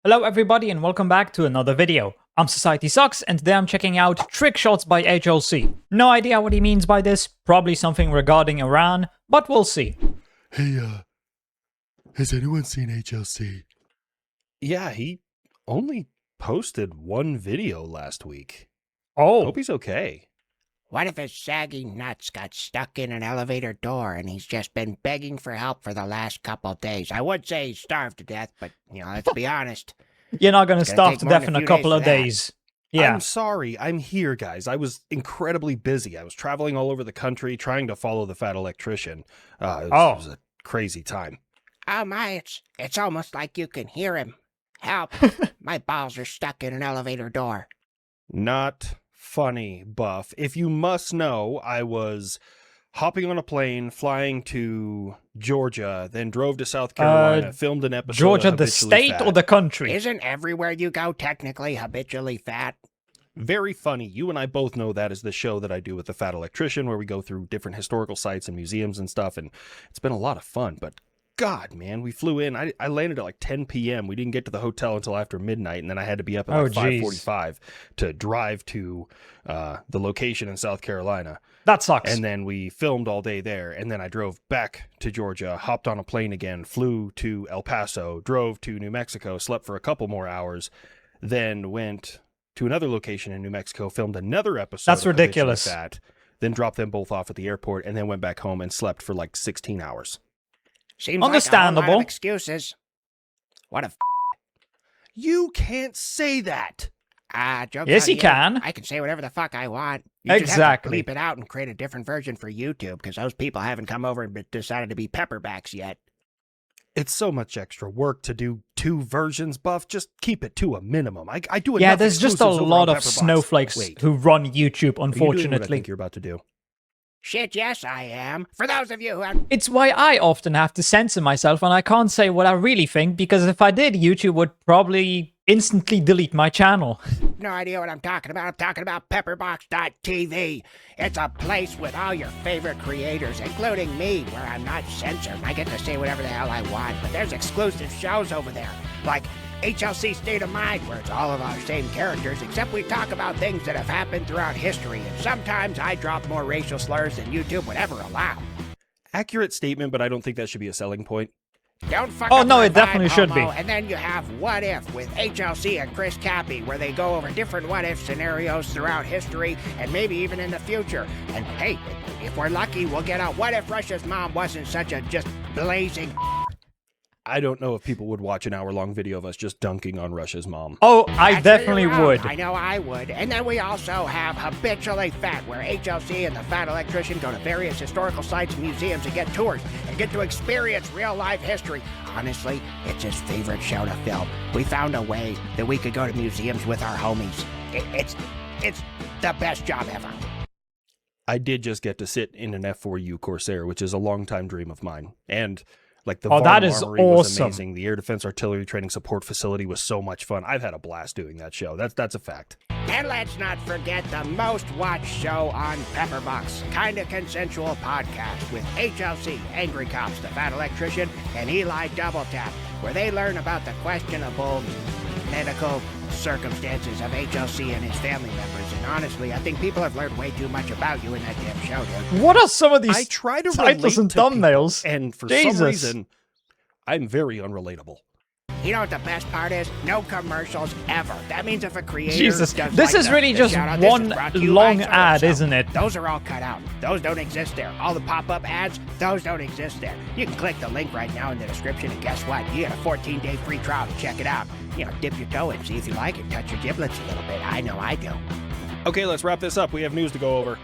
Hello everybody and welcome back to another video. I'm SocietySucks and today I'm checking out Trickshots by HLC. No idea what he means by this, probably something regarding Iran, but we'll see. Hey, has anyone seen HLC? Yeah, he only posted one video last week. Oh, Hope he's okay. What if his saggy nuts got stuck in an elevator door and he's just been begging for help for the last couple days? I would say he's starved to death, but, let's be honest. you're not gonna It's gonna starve take to more death than in a a few couple days of for that. days. Yeah. I'm sorry. I'm here, guys. I was incredibly busy. I was traveling all over the country trying to follow the fat electrician. It was a crazy time. Oh my, it's almost like you can hear him. Help, my balls are stuck in an elevator door. Not funny, Buff. If you must know, I was hopping on a plane, flying to Georgia, then drove to South Carolina, filmed an episode Georgia of the Habitually state Fat. or the country? Isn't everywhere you go technically habitually fat? Very funny. You and I both know that is the show that I do with the Fat Electrician, where we go through different historical sites and museums and stuff, and it's been a lot of fun. But God, man, we flew in. I landed at like 10 p.m. We didn't get to the hotel until after midnight, and then I had to be up at like 5:45 to drive to the location in South Carolina. That sucks. And then we filmed all day there, and then I drove back to Georgia, hopped on a plane again, flew to El Paso, drove to New Mexico, slept for a couple more hours, then went to another location in New Mexico, filmed another episode. That's of Habitually ridiculous. Fat, then dropped them both off at the airport, and then went back home and slept for like 16 hours. Seems like a whole lot Understandable. of excuses. What a You can't say that. joke's Yes, on he you. can. I can say whatever the fuck I want. You just have Exactly. to bleep it out and create a different version for YouTube, because those people haven't come over and decided to be pepperbacks yet. It's so much extra work to do two versions, Buff. Just keep it to a minimum. I do Yeah, enough there's just a exclusives over lot on of Pepperbox. snowflakes Wait, who run YouTube, are you doing what I unfortunately. think you're about to do? Shit, yes, I am. For those of you who have It's why I often have to censor myself and I can't say what I really think, because if I did, YouTube would probably instantly delete my channel. no idea what I'm talking about pepperbox.tv. It's a place with all your favorite creators, including me, where I'm not censored. I get to say whatever the hell I want, but there's exclusive shows over there, like HLC State of Mind, where it's all of our same characters, except we talk about things that have happened throughout history, and sometimes I drop more racial slurs than YouTube would ever allow. Accurate statement, but I don't think that should be a selling point. Don't fuck Oh, up no, my it definitely vibe, should homo. be. And then you have What If with HLC and Chris Cappy, where they go over different what if scenarios throughout history and maybe even in the future. And hey, if we're lucky, we'll get out what if Russia's mom wasn't such a just blazing. I don't know if people would watch an hour-long video of us just dunking on Russia's mom. Oh, I That's definitely where you're wrong. would. I know I would. And then we also have Habitually Fat, where HLC and the Fat Electrician go to various historical sites and museums and get tours and get to experience real-life history. Honestly, it's his favorite show to film. We found a way that we could go to museums with our homies. It's the best job ever. I did just get to sit in an F4U Corsair, which is a long-time dream of mine. And like the Oh, that Varnum is Armory was awesome. amazing. The Air Defense Artillery Training Support Facility was so much fun. I've had a blast doing that show. That's a fact. And let's not forget the most watched show on Pepperbox, Kinda Consensual Podcast, with HLC, Angry Cops, the Fat Electrician, and Eli Double Tap, where they learn about the questionable medical circumstances of HLC and his family members. And honestly, I think people have learned way too much about you in that damn show, dude. What are some of these I try to titles relate and to people, thumbnails? and for Jesus. some reason, I'm very unrelatable. You know what the best part is? No commercials ever. That means if a creator Jesus, does this like is the- really the just shout-out, this is one brought to you long by so-and-so. ad, isn't it? Those are all cut out. Those don't exist there. All the pop-up ads, those don't exist there. You can click the link right now in the description, and guess what? You get a 14-day free trial to check it out. Dip your toe in, see if you like it, touch your giblets a little bit. I know I do. Okay, let's wrap this up. We have news to go over.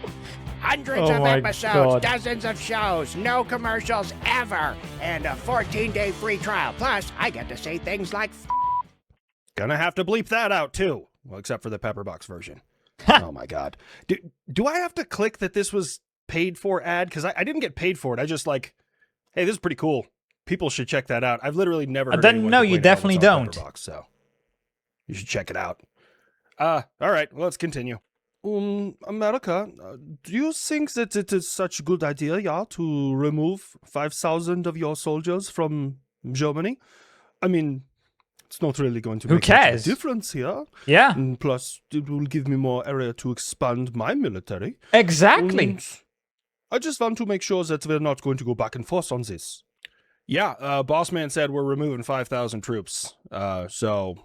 Hundreds Oh of my episodes, God. dozens of shows, no commercials ever, and a 14-day free trial. Plus, I get to say things like Gonna have to bleep that out too. Well, except for the Pepperbox version. Oh my God. Do I have to click that this was paid for ad? Because I didn't get paid for it. I just like, hey, this is pretty cool. People should check that out. I've literally never heard Then anyone no, you complain about definitely what's on don't. Pepperbox, so you should check it out. All right, well, let's continue. America, do you think that it is such a good idea, yeah, to remove 5,000 of your soldiers from Germany? I mean, It's not really going to Who make much of cares? a difference here. Yeah, And plus, it will give me more area to expand my military. exactly. And I just want to make sure that we're not going to go back and forth on this. Yeah, Boss Man said we're removing 5,000 troops. So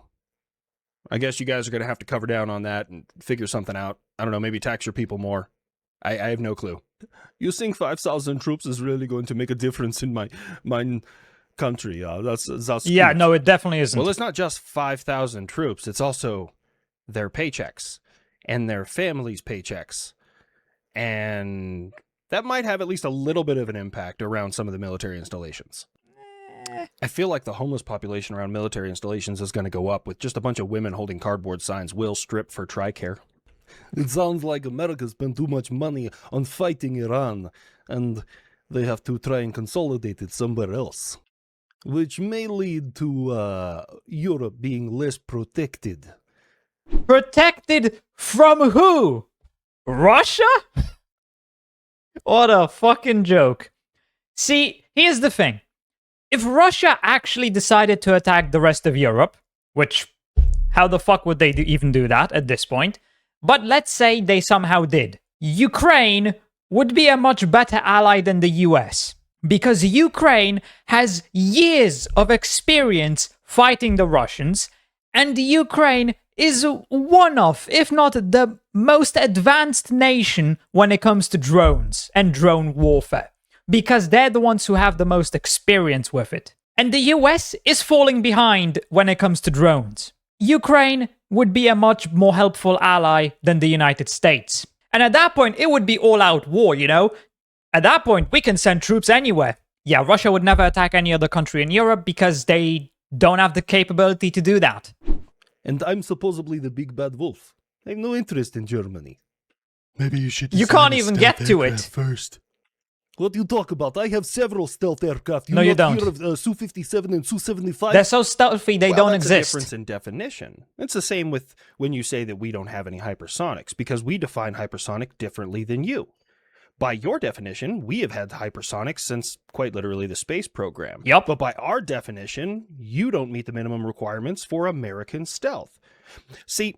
I guess you guys are going to have to cover down on that and figure something out. I don't know, maybe tax your people more. I have no clue. You think 5,000 troops is really going to make a difference in my country? That's Yeah, cute. no, it definitely isn't. Well, it's not just 5,000 troops. It's also their paychecks and their families' paychecks. And that might have at least a little bit of an impact around some of the military installations. I feel like the homeless population around military installations is going to go up with just a bunch of women holding cardboard signs, "Will strip for TRICARE." It sounds like America spent too much money on fighting Iran, and they have to try and consolidate it somewhere else, which may lead to Europe being less protected. Protected from who? Russia? What a fucking joke. See, here's the thing. If Russia actually decided to attack the rest of Europe, which, how the fuck would they even do that at this point? But let's say they somehow did. Ukraine would be a much better ally than the US. Because Ukraine has years of experience fighting the Russians, and Ukraine is one of, if not the most advanced nation when it comes to drones and drone warfare. Because they're the ones who have the most experience with it. And the US is falling behind when it comes to drones. Ukraine would be a much more helpful ally than the United States. And at that point, it would be all-out war, you know? At that point, we can send troops anywhere. Yeah, Russia would never attack any other country in Europe because they don't have the capability to do that. And I'm supposedly the big bad wolf. I have no interest in Germany. Maybe you should. You design can't a even stealth get to it. aircraft first. What do you talk about? I have several stealth aircraft. No, you not don't. Hear of Su-57 and Su-75? They're so stealthy, they don't that's exist. A difference in definition. It's the same with when you say that we don't have any hypersonics, because we define hypersonic differently than you. By your definition, we have had hypersonics since quite literally the space program. Yup. But by our definition, you don't meet the minimum requirements for American stealth. See,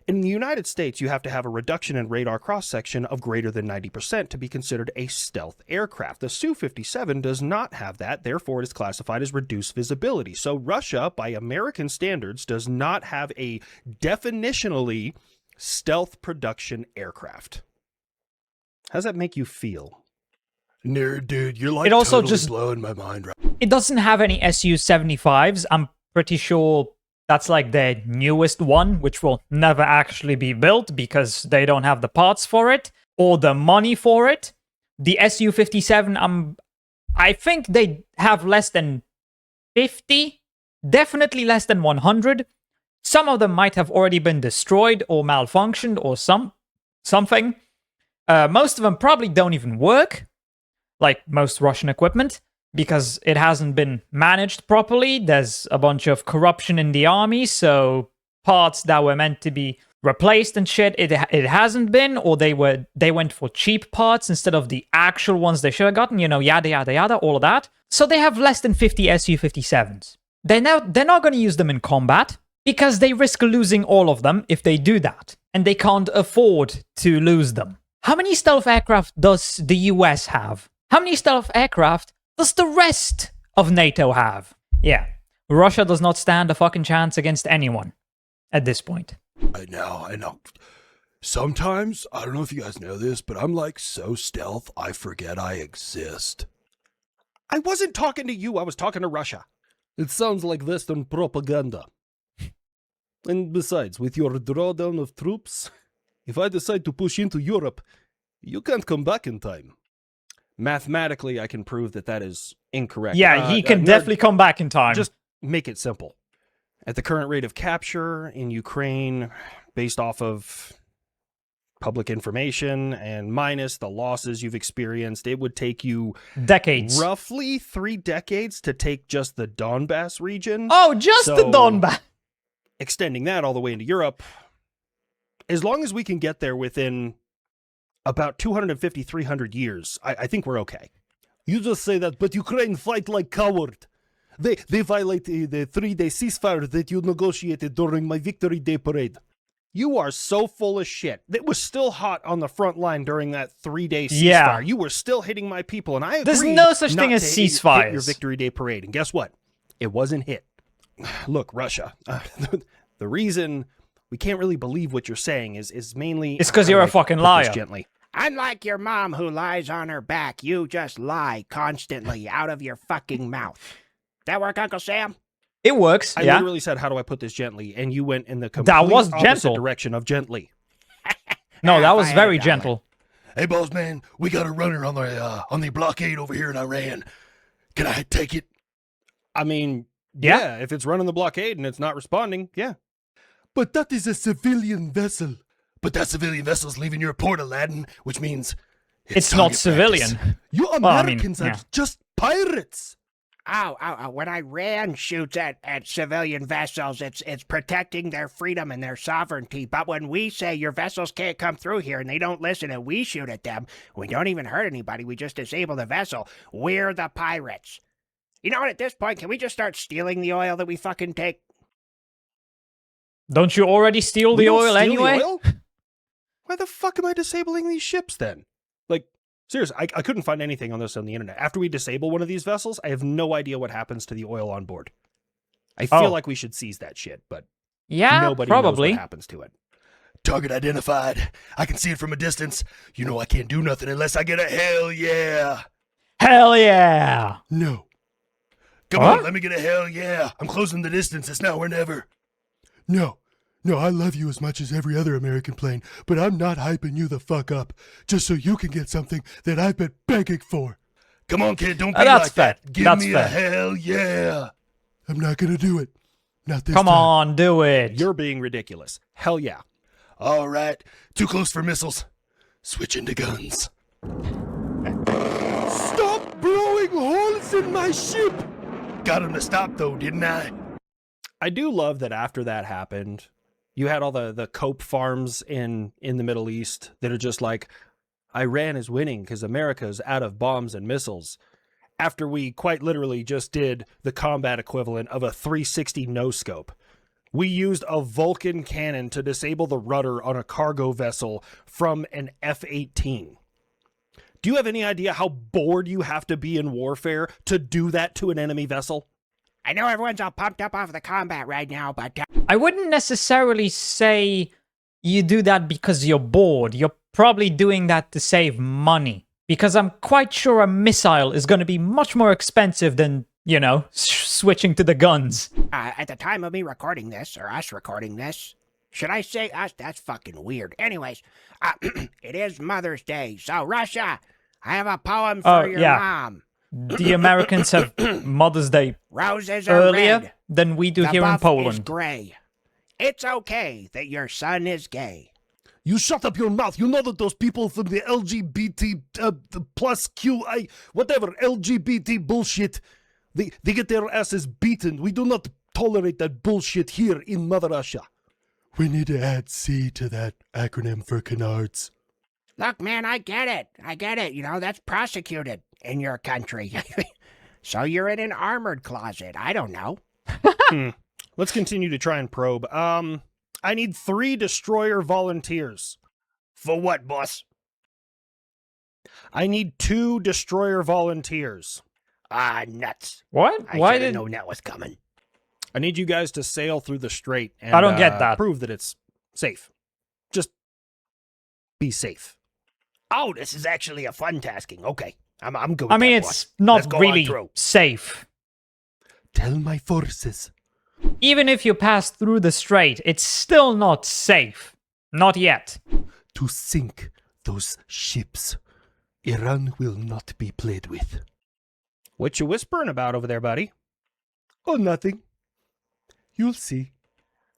in the United States, you have to have a reduction in radar cross-section of greater than 90% to be considered a stealth aircraft. The Su-57 does not have that, therefore it is classified as reduced visibility. So Russia, by American standards, does not have a definitionally stealth production aircraft. How does that make you feel? Nerd, dude, you're like It also totally just- blowing my mind right. It doesn't have any Su-75s. I'm pretty sure that's like their newest one, which will never actually be built because they don't have the parts for it or the money for it. The Su-57, I think they have less than 50, definitely less than 100. Some of them might have already been destroyed or malfunctioned or something. Most of them probably don't even work, like most Russian equipment, because it hasn't been managed properly. There's a bunch of corruption in the army, so parts that were meant to be replaced and shit, it hasn't been, or they went for cheap parts instead of the actual ones they should have gotten, you know, yada yada yada, all of that. So they have less than 50 Su-57s. They're not going to use them in combat because they risk losing all of them if they do that, and they can't afford to lose them. How many stealth aircraft does the US have? How many stealth aircraft does the rest of NATO have? Yeah, Russia does not stand a fucking chance against anyone at this point. I know. Sometimes, I don't know if you guys know this, but I'm like so stealth, I forget I exist. I wasn't talking to you, I was talking to Russia. It sounds like Western propaganda. And besides, with your drawdown of troops, if I decide to push into Europe, you can't come back in time. Mathematically, I can prove that that is incorrect. Yeah, he can definitely come back in time. Just make it simple. At the current rate of capture in Ukraine, based off of public information and minus the losses you've experienced, it would take you decades. Roughly 3 decades to take just the Donbass region. Oh, just the Donbass. Extending that all the way into Europe. As long as we can get there within about 250, 300 years, I think we're okay. You just say that, but Ukraine fight like coward. They violate the 3-day ceasefire that you negotiated during my Victory Day parade. You are so full of shit. It was still hot on the front line during that 3-day ceasefire. Yeah. You were still hitting my people, and I agreed There's no such not thing as to hit ceasefires. your Victory Day parade. And guess what? It wasn't hit. Look, Russia, the reason we can't really believe what you're saying is mainly... It's 'cause you're a fucking put liar. this gently. Unlike your mom who lies on her back, you just lie constantly out of your fucking mouth. That work, Uncle Sam? It works, I yeah. literally said, how do I put this gently? And you went in the complete was opposite gentle. direction of gently. No, that If was I had very a dollar. gentle. Hey, boss man, we got a runner on the blockade over here in Iran. Can I take it? I mean, Yeah. yeah, if it's running the blockade and it's not responding, yeah. But that is a civilian vessel. But that civilian vessel's leaving your port, Aladdin, which means It's not target civilian. practice. You Well, I mean, Americans yeah. are just pirates. When Iran shoots at civilian vessels, it's protecting their freedom and their sovereignty. But when we say your vessels can't come through here and they don't listen and we shoot at them, we don't even hurt anybody. We just disable the vessel. We're the pirates. You know what? At this point, can we just start stealing the oil that we fucking take? Don't you already steal We the don't oil steal the anyway? oil? Why the fuck am I disabling these ships then? Like, seriously, I couldn't find anything on this on the internet. After we disable one of these vessels, I have no idea what happens to the oil on board. I feel Oh. like we should seize that shit, but Yeah, nobody probably. knows what happens to it. Target identified. I can see it from a distance. You know I can't do nothing unless I get a hell yeah. Hell yeah! No. Come What? on, let me get a hell yeah. I'm closing the distance. It's now or never. No. No, I love you as much as every other American plane, but I'm not hyping you the fuck up just so you can get something that I've been begging for. Come on, kid, don't be That's like fair. that. Give That's me fair. a hell yeah. I'm not gonna do it. Not this Come time. on, do it. You're being ridiculous. Hell yeah. All right. Too close for missiles. Switching to guns. Stop blowing holes in my ship! Got him to stop, though, didn't I? I do love that after that happened, you had all the cope farms in the Middle East that are just like, Iran is winning because America is out of bombs and missiles. After we quite literally just did the combat equivalent of a 360 no-scope. We used a Vulcan cannon to disable the rudder on a cargo vessel from an F-18. Do you have any idea how bored you have to be in warfare to do that to an enemy vessel? I know everyone's all pumped up off of the combat right now, but I wouldn't necessarily say you do that because you're bored. You're probably doing that to save money. Because I'm quite sure a missile is going to be much more expensive than, you know, switching to the guns. at the time of me recording this, or us recording this, should I say us? That's fucking weird. Anyways, it is Mother's Day, so Russia, I have a poem for Oh, your yeah. mom. The Americans have Mother's Day Roses are earlier red. than we do The here in buff is Poland. gray. It's okay that your son is gay. You shut up your mouth. You know that those people from the LGBT the plus QI whatever LGBT bullshit, they get their asses beaten. We do not tolerate that bullshit here in Mother Russia. We need to add C to that acronym for canards. Look, man, I get it. I get it. You know, that's prosecuted in your country. So you're in an armored closet. I don't know. Let's continue to try and probe. I need 3 destroyer volunteers. For what, boss? I need 2 destroyer volunteers. Ah, nuts. What? I Why should have did... known that was coming. I need you guys to sail through the strait and I don't get that. prove that it's safe. Just be safe. Oh, this is actually a fun tasking. Okay, I'm good with I mean, that, it's boss. Let's not go on really through. safe. Tell my forces. Even if you pass through the strait, it's still not safe. Not yet. To sink those ships. Iran will not be played with. What you whispering about over there, buddy? Oh, nothing. You'll see.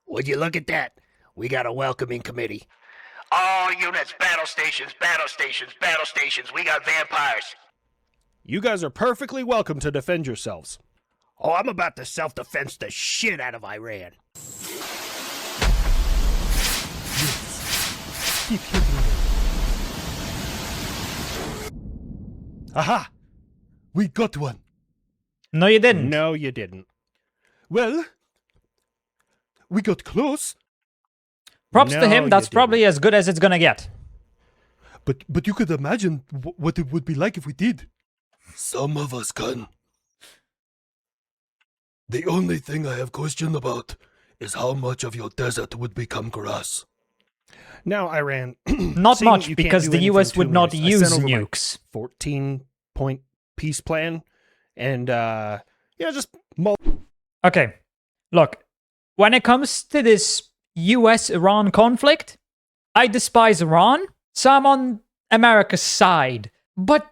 Would you look at that? We got a welcoming committee. All units, battle stations, battle stations, battle stations. We got vampires. You guys are perfectly welcome to defend yourselves. Oh, I'm about to self-defense the shit out of Iran. Keep hitting them. Aha! We got one. No, you didn't. No, you didn't. Well, we got close. Props to No, him, you that's didn't. probably as good as it's gonna get. But you could imagine what it would be like if we did. Some of us can. The only thing I have question about is how much of your desert would become grass. Now, Iran. Not seeing that much, you can't because do the anything US to would me, not I use sent over my nukes. 14-point peace plan. And, just Okay, look, when it comes to this US-Iran conflict, I despise Iran, so I'm on America's side. But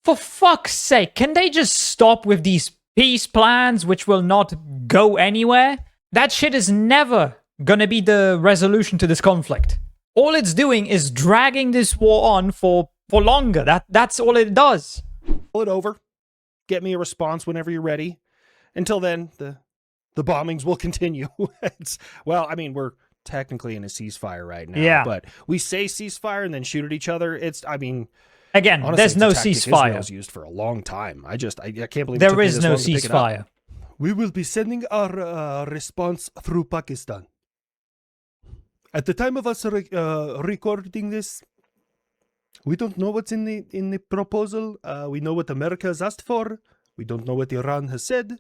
for fuck's sake, can they just stop with these peace plans which will not go anywhere? That shit is never gonna be the resolution to this conflict. All it's doing is dragging this war on for longer. That's all it does. pull it over. Get me a response whenever you're ready. Until then, the bombings will continue. We're technically in a ceasefire right now. Yeah. But we say ceasefire and then shoot at each other. Again, Honestly, there's it's a no tactic ceasefire. Israel's used for a long time. I can't believe it took There me is this no long to pick it up. ceasefire. We will be sending our response through Pakistan. At the time of us recording this, we don't know what's in the proposal. We know what America has asked for. We don't know what Iran has said.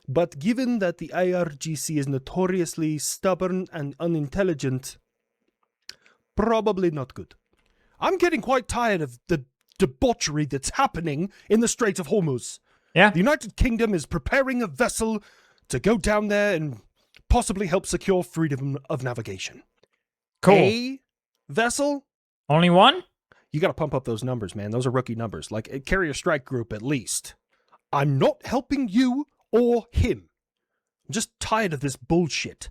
But given that the IRGC is notoriously stubborn and unintelligent, probably not good. I'm getting quite tired of the debauchery that's happening in the Straits of Hormuz. Yeah. The United Kingdom is preparing a vessel to go down there and possibly help secure freedom of navigation. Cool. A vessel? Only one? You got to pump up those numbers, man. Those are rookie numbers. Like a carrier strike group at least. I'm not helping you or him. I'm just tired of this bullshit.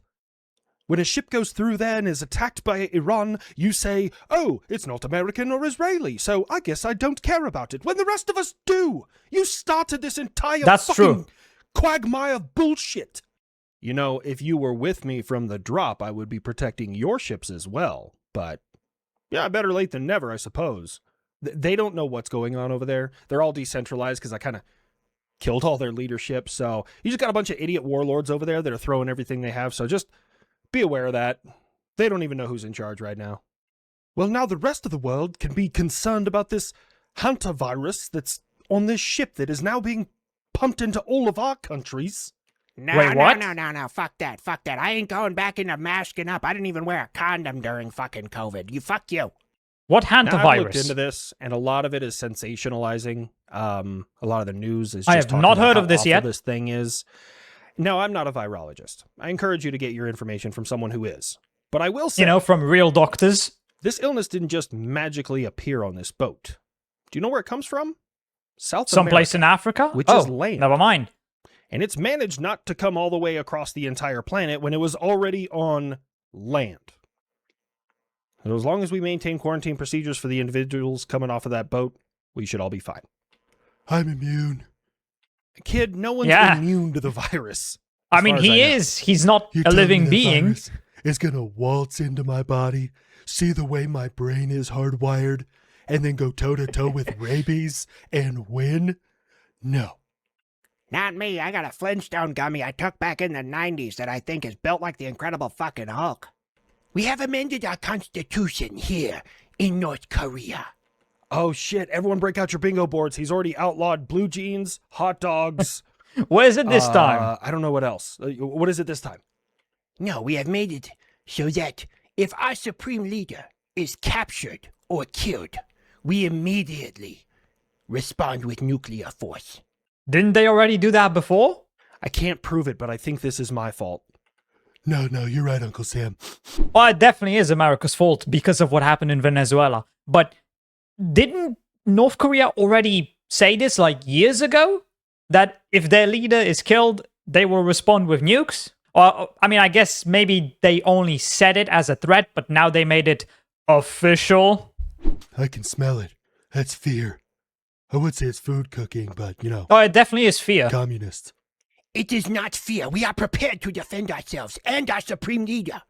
When a ship goes through there and is attacked by Iran, you say, oh, it's not American or Israeli, so I guess I don't care about it, when the rest of us do. You started this entire That's fucking true. quagmire of bullshit. You know, if you were with me from the drop, I would be protecting your ships as well. But, yeah, better late than never, I suppose. They don't know what's going on over there. They're all decentralized because I kind of killed all their leadership. So you just got a bunch of idiot warlords over there that are throwing everything they have. So just be aware of that. They don't even know who's in charge right now. Well, now the rest of the world can be concerned about this hantavirus that's on this ship that is now being pumped into all of our countries. No, Wait, what? No. Fuck that. I ain't going back into masking up. I didn't even wear a condom during fucking COVID. Fuck you. What Now, I've looked hantavirus? into this, and a lot of it is sensationalizing. A lot of the news is just I have talking not about heard how of this awful yet. This thing is. No, I'm not a virologist. I encourage you to get your information from someone who is. But I will say, From real doctors. this illness didn't just magically appear on this boat. Do you know where it comes from? South Someplace in America, Africa? which oh, is land. never mind. And it's managed not to come all the way across the entire planet when it was already on land. So as long as we maintain quarantine procedures for the individuals coming off of that boat, we should all be fine. I'm immune. Kid, no one's Yeah. immune to the virus. I as mean, far as he know. is. He's not You a tell me living the being. virus is gonna waltz into my body, see the way my brain is hardwired, and then go toe-to-toe with rabies and win? No. Not me. I got a Flintstone gummy I took back in the 90s that I think is built like the Incredible fucking Hulk. We have amended our constitution here in North Korea. Oh shit, everyone break out your bingo boards. He's already outlawed blue jeans, hot dogs. What is it this time? I don't know what else. What is it this time? No, we have made it so that if our supreme leader is captured or killed, we immediately respond with nuclear force. Didn't they already do that before? I can't prove it, but I think this is my fault. No, you're right, Uncle Sam. Well, it definitely is America's fault because of what happened in Venezuela. But didn't North Korea already say this like years ago? That if their leader is killed, they will respond with nukes? Or, I mean, I guess maybe they only said it as a threat, but now they made it official. I can smell it. That's fear. I would say it's food cooking, but, Oh, it definitely is fear. communists. It is not fear. We are prepared to defend ourselves and our supreme leader.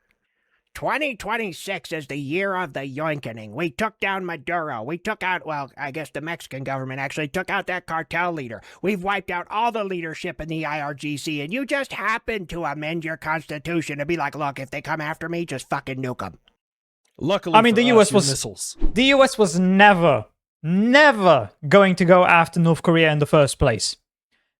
2026 is the year of the yoinkening. We took down Maduro. We took out, well, I guess the Mexican government actually took out that cartel leader. We've wiped out all the leadership in the IRGC, and you just happened to amend your constitution to be like, look, if they come after me, just fucking nuke them. Luckily, I mean, for the us, US your was missiles. the US was never going to go after North Korea in the first place.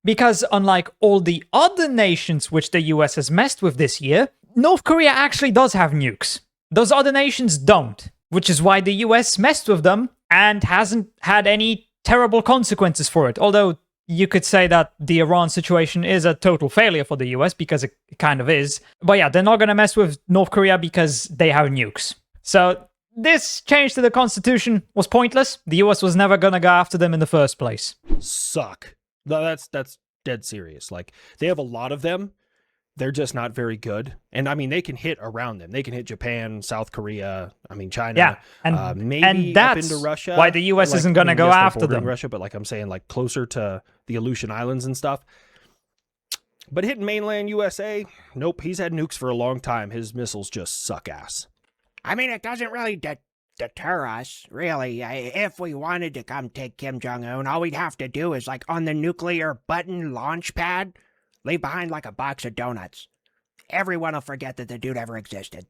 Because unlike all the other nations which the US has messed with this year, North Korea actually does have nukes. Those other nations don't, which is why the US messed with them and hasn't had any terrible consequences for it. Although you could say that the Iran situation is a total failure for the US because it kind of is. But yeah, they're not going to mess with North Korea because they have nukes. So this change to the constitution was pointless. The US was never going to go after them in the first place. Suck. No, that's dead serious. Like, they have a lot of them. They're just not very good. And I mean, they can hit around them. They can hit Japan, South Korea, I mean, China. Yeah, and maybe that's up into Russia. why the US isn't going to go yes, they're after bordering them. Russia, but like I'm saying, like closer to the Aleutian Islands and stuff. But hitting mainland USA, nope, he's had nukes for a long time. His missiles just suck ass. I mean, it doesn't really deter us, really. If we wanted to come take Kim Jong-un, all we'd have to do is, like, on the nuclear button launch pad, leave behind, like, a box of donuts. Everyone will forget that the dude ever existed.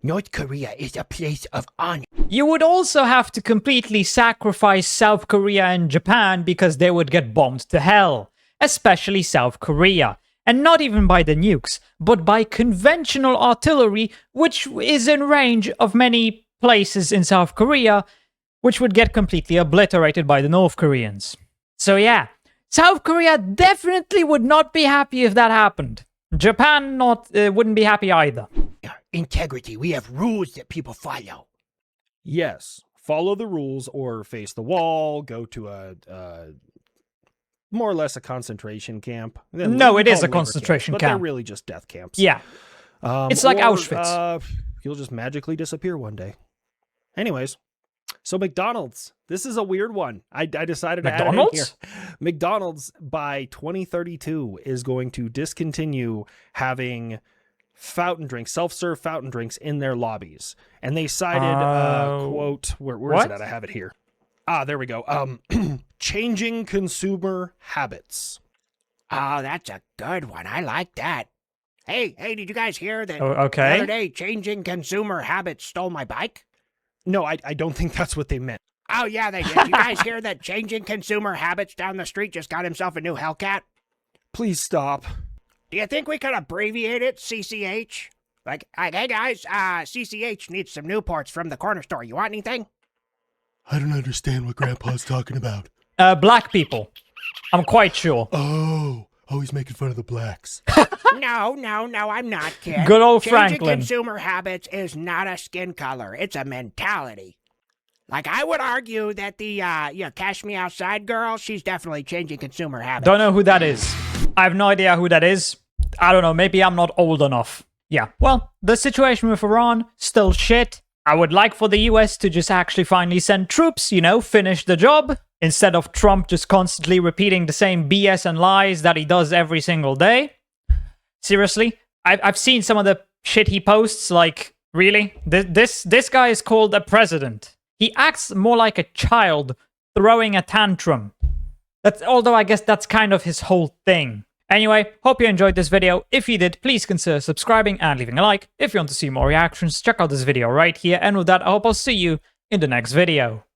North Korea is a place of honor. You would also have to completely sacrifice South Korea and Japan because they would get bombed to hell. Especially South Korea. And not even by the nukes, but by conventional artillery, which is in range of many places in South Korea, which would get completely obliterated by the North Koreans. So yeah, South Korea definitely would not be happy if that happened. Japan wouldn't be happy either. Integrity. We have rules that people follow. Yes, follow the rules or face the wall, go to a more or less a concentration camp. No, it is a labor concentration camps, but camp. they're really just death camps. Yeah, it's like Auschwitz. You'll just magically disappear one day. Anyways, so McDonald's. This is a weird one. I decided to add it in here. McDonald's by 2032 is going to discontinue having fountain drinks, self-serve fountain drinks in their lobbies. And they cited, quote, where is it at? I have it here. Ah, there we go. Changing consumer habits. Oh, that's a good one. I like that. Hey, did you guys hear that Okay. the other day changing consumer habits stole my bike? No, I don't think that's what they meant. Oh, yeah, they did. You guys hear that changing consumer habits down the street just got himself a new Hellcat? Please stop. Do you think we could abbreviate it, CCH? Like, hey guys, CCH needs some Newports from the corner store. You want anything? I don't understand what Grandpa's talking about. Black people. I'm quite sure. Oh, he's making fun of the blacks. No, I'm not, kid. Good old Changing Franklin. consumer habits is not a skin color. It's a mentality. Like, I would argue that the, Cash Me Outside girl, she's definitely changing consumer habits. Don't know who that is. I have no idea who that is. I don't know, maybe I'm not old enough. Yeah, well, the situation with Iran, still shit. I would like for the US to just actually finally send troops, finish the job, instead of Trump just constantly repeating the same BS and lies that he does every single day. Seriously, I've seen some of the shit he posts, like, really? This guy is called a president. He acts more like a child throwing a tantrum. Although I guess that's kind of his whole thing. Anyway, hope you enjoyed this video. If you did, please consider subscribing and leaving a like. If you want to see more reactions, check out this video right here. And with that, I hope I'll see you in the next video.